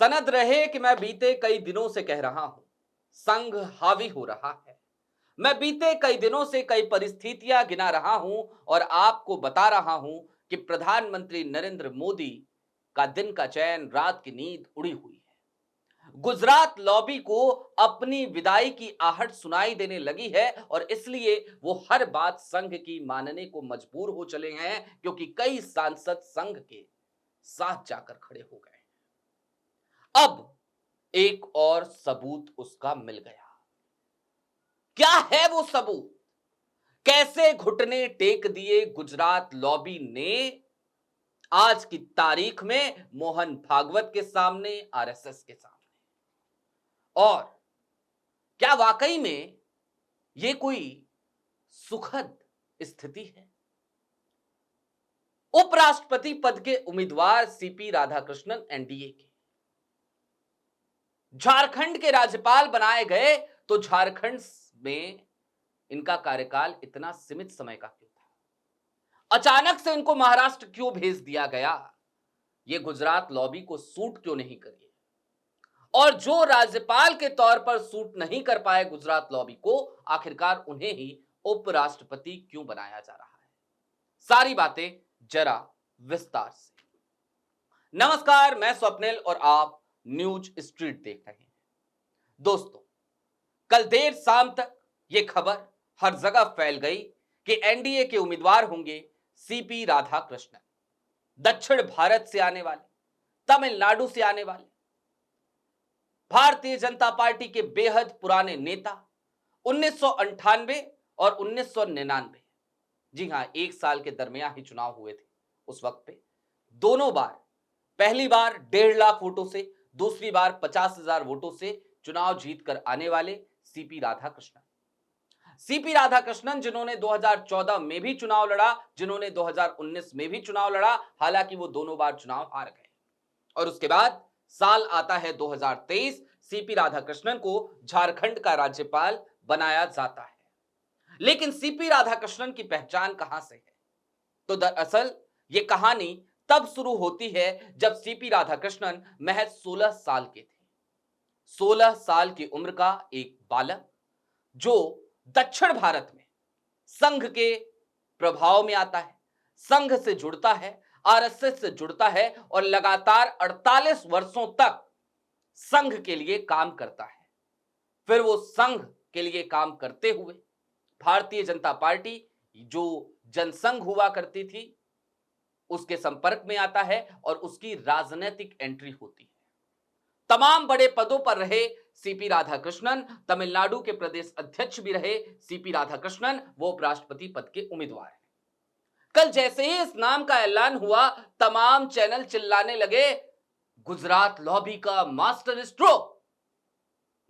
सनद रहे कि मैं बीते कई दिनों से कह रहा हूं, संघ हावी हो रहा है। मैं बीते कई दिनों से कई परिस्थितियां गिना रहा हूं और आपको बता रहा हूं कि प्रधानमंत्री नरेंद्र मोदी का दिन का चैन, रात की नींद उड़ी हुई है। गुजरात लॉबी को अपनी विदाई की आहट सुनाई देने लगी है और इसलिए वो हर बात संघ की मानने को मजबूर हो चले हैं, क्योंकि कई सांसद संघ के साथ जाकर खड़े हो गए। अब एक और सबूत उसका मिल गया। क्या है वो सबूत? कैसे घुटने टेक दिए गुजरात लॉबी ने आज की तारीख में मोहन भागवत के सामने, आरएसएस के सामने। और क्या वाकई में ये कोई सुखद स्थिति है? उपराष्ट्रपति पद के उम्मीदवार सीपी राधाकृष्णन एनडीए के झारखंड के राज्यपाल बनाए गए, तो झारखंड में इनका कार्यकाल इतना सीमित समय का क्यों था? अचानक से इनको महाराष्ट्र क्यों भेज दिया गया? ये गुजरात लॉबी को सूट क्यों नहीं करी? और जो राज्यपाल के तौर पर सूट नहीं कर पाए गुजरात लॉबी को, आखिरकार उन्हें ही उपराष्ट्रपति क्यों बनाया जा रहा है? सारी बातें जरा विस्तार से। नमस्कार, मैं स्वप्निल और आप न्यूज स्ट्रीट देख रहे हैं। दोस्तों, कल देर शाम तक यह खबर हर जगह फैल गई कि एनडीए के उम्मीदवार होंगे सीपी राधाकृष्णन, दक्षिण भारत से आने वाले, तमिलनाडु से आने वाले, भारतीय जनता पार्टी के बेहद पुराने नेता। 1998 और 1999, जी हां, एक साल के दरमियान ही चुनाव हुए थे। उस वक्त पे दोनों बार, पहली बार 1.5 लाख वोटों से, दूसरी बार 50,000 वोटों से चुनाव जीतकर आने वाले सीपी राधाकृष्णन। सीपी राधाकृष्णन जिन्होंने 2014 में भी चुनाव लड़ा, जिन्होंने 2019 में भी चुनाव लड़ा, हालांकि वो दोनों बार चुनाव हार गए। और उसके बाद साल आता है 2023, सीपी राधाकृष्णन को झारखंड का राज्यपाल बनाया जाता है। लेकिन सीपी राधाकृष्णन की पहचान कहां से है? तो दरअसल यह कहानी तब शुरू होती है जब सीपी राधाकृष्णन महज 16 साल के थे। 16 साल की उम्र का एक बालक जो दक्षिण भारत में संघ के प्रभाव में आता है, संघ से जुड़ता है, आरएसएस से जुड़ता है और लगातार 48 वर्षों तक संघ के लिए काम करता है। फिर वो संघ के लिए काम करते हुए भारतीय जनता पार्टी, जो जनसंघ हुआ करती थी, उसके संपर्क में आता है और उसकी राजनीतिक एंट्री होती है। तमाम बड़े पदों पर रहे सीपी राधाकृष्णन, तमिलनाडु के प्रदेश अध्यक्ष भी रहे सीपी राधाकृष्णन, वो उपराष्ट्रपति पद के उम्मीदवार हैं। कल जैसे ही इस नाम का ऐलान हुआ, तमाम चैनल चिल्लाने लगे, गुजरात लॉबी का मास्टर स्ट्रोक,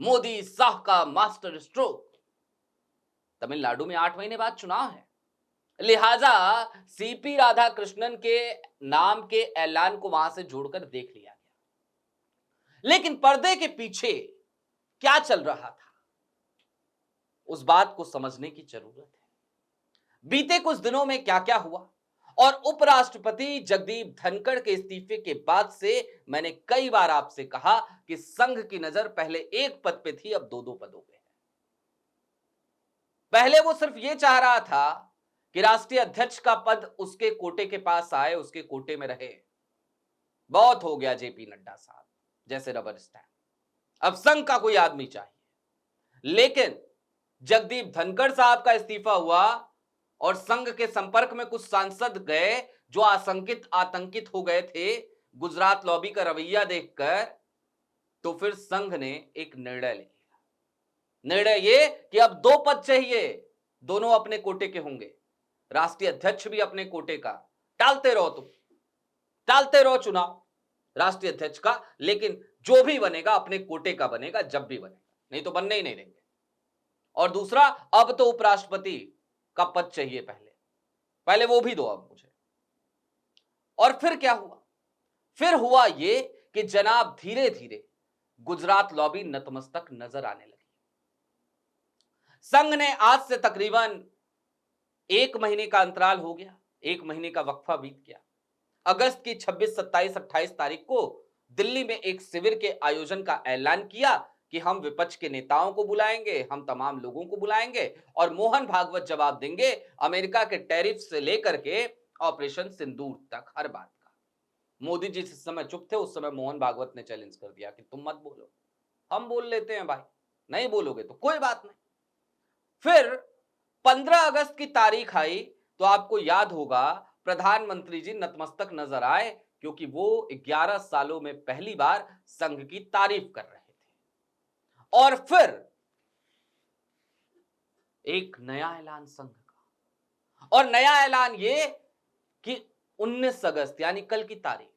मोदी शाह का मास्टर स्ट्रोक। तमिलनाडु में 8 महीने बाद चुनाव है, लिहाजा सीपी राधाकृष्णन के नाम के ऐलान को वहां से जोड़कर देख लिया गया। लेकिन पर्दे के पीछे क्या चल रहा था, उस बात को समझने की जरूरत है। बीते कुछ दिनों में क्या क्या हुआ, और उपराष्ट्रपति जगदीप धनखड़ के इस्तीफे के बाद से मैंने कई बार आपसे कहा कि संघ की नजर पहले एक पद पे थी, अब 2-2 पदों पे है। पहले वो सिर्फ ये चाह रहा था कि राष्ट्रीय अध्यक्ष का पद उसके कोटे के पास आए, उसके कोटे में रहे। बहुत हो गया जेपी नड्डा साहब जैसे रबर स्टैंप, अब संघ का कोई आदमी चाहिए। लेकिन जगदीप धनखड़ साहब का इस्तीफा हुआ और संघ के संपर्क में कुछ सांसद गए जो आतंकित हो गए थे गुजरात लॉबी का रवैया देखकर, तो फिर संघ ने एक निर्णय ले लिया। निर्णय ये कि अब 2 पद चाहिए, दोनों अपने कोटे के होंगे, राष्ट्रीय अध्यक्ष भी अपने कोटे का। टालते रहो तुम, टालते रहो चुनाव राष्ट्रीय अध्यक्ष का, लेकिन जो भी बनेगा अपने कोटे का बनेगा, जब भी बनेगा, नहीं तो बनने ही नहीं देंगे। और दूसरा, अब तो उपराष्ट्रपति का पद चाहिए, पहले वो भी दो अब मुझे। और फिर क्या हुआ? फिर हुआ ये कि जनाब धीरे धीरे गुजरात लॉबी नतमस्तक नजर आने लगी। संघ ने आज से तकरीबन 1 महीने का अंतराल हो गया, 1 महीने का वक्फा बीत गया। अगस्त की 26, 27, 28 तारीख को दिल्ली में एक शिविर के आयोजन का ऐलान किया कि हम विपक्ष के नेताओं को बुलाएंगे, हम तमाम लोगों को बुलाएंगे और मोहन भागवत जवाब देंगे अमेरिका के टैरिफ से लेकर के ऑपरेशन सिंदूर तक हर बात का। मोदी जी जिस समय चुप थे उस समय मोहन भागवत ने चैलेंज कर दिया कि तुम मत बोलो, हम बोल लेते हैं भाई, नहीं बोलोगे तो कोई बात नहीं। फिर 15 अगस्त की तारीख आई तो आपको याद होगा प्रधानमंत्री जी नतमस्तक नजर आए क्योंकि वो 11 सालों में पहली बार संघ की तारीफ कर रहे थे। और फिर एक नया ऐलान संघ का, और नया ऐलान ये कि 19 अगस्त यानी कल की तारीख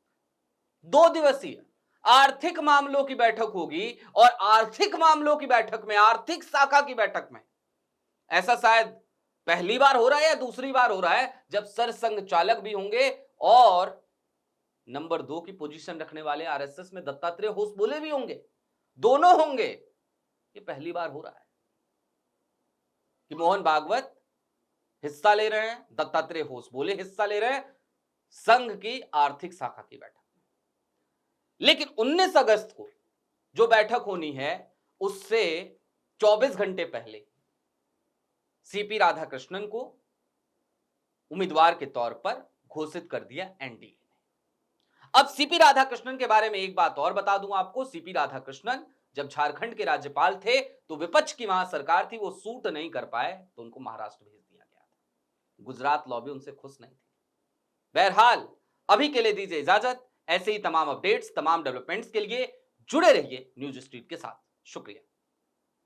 2 दिवसीय आर्थिक मामलों की बैठक होगी और आर्थिक मामलों की बैठक में, आर्थिक शाखा की बैठक में, ऐसा शायद पहली बार हो रहा है या दूसरी बार हो रहा है जब सरसंघ चालक भी होंगे और नंबर 2 की पोजीशन रखने वाले आरएसएस में दत्तात्रेय होसबोले भी होंगे, दोनों होंगे। ये पहली बार हो रहा है कि मोहन भागवत हिस्सा ले रहे हैं, दत्तात्रेय होसबोले हिस्सा ले रहे हैं संघ की आर्थिक शाखा की बैठक में। लेकिन 19 अगस्त को जो बैठक होनी है उससे 24 घंटे पहले सीपी राधाकृष्णन को उम्मीदवार के तौर पर घोषित कर दिया एनडीए ने। अब सीपी राधाकृष्णन के बारे में एक बात और बता दूं आपको, सीपी राधाकृष्णन जब झारखंड के राज्यपाल थे तो विपक्ष की वहां सरकार थी, वो सूट नहीं कर पाए तो उनको महाराष्ट्र भेज दिया गया था। गुजरात लॉबी उनसे खुश नहीं थी। बहरहाल अभी के लिए दीजिए इजाजत। ऐसे ही तमाम अपडेट्स, तमाम डेवलपमेंट्स के लिए जुड़े रहिए न्यूज स्ट्रीट के साथ। शुक्रिया।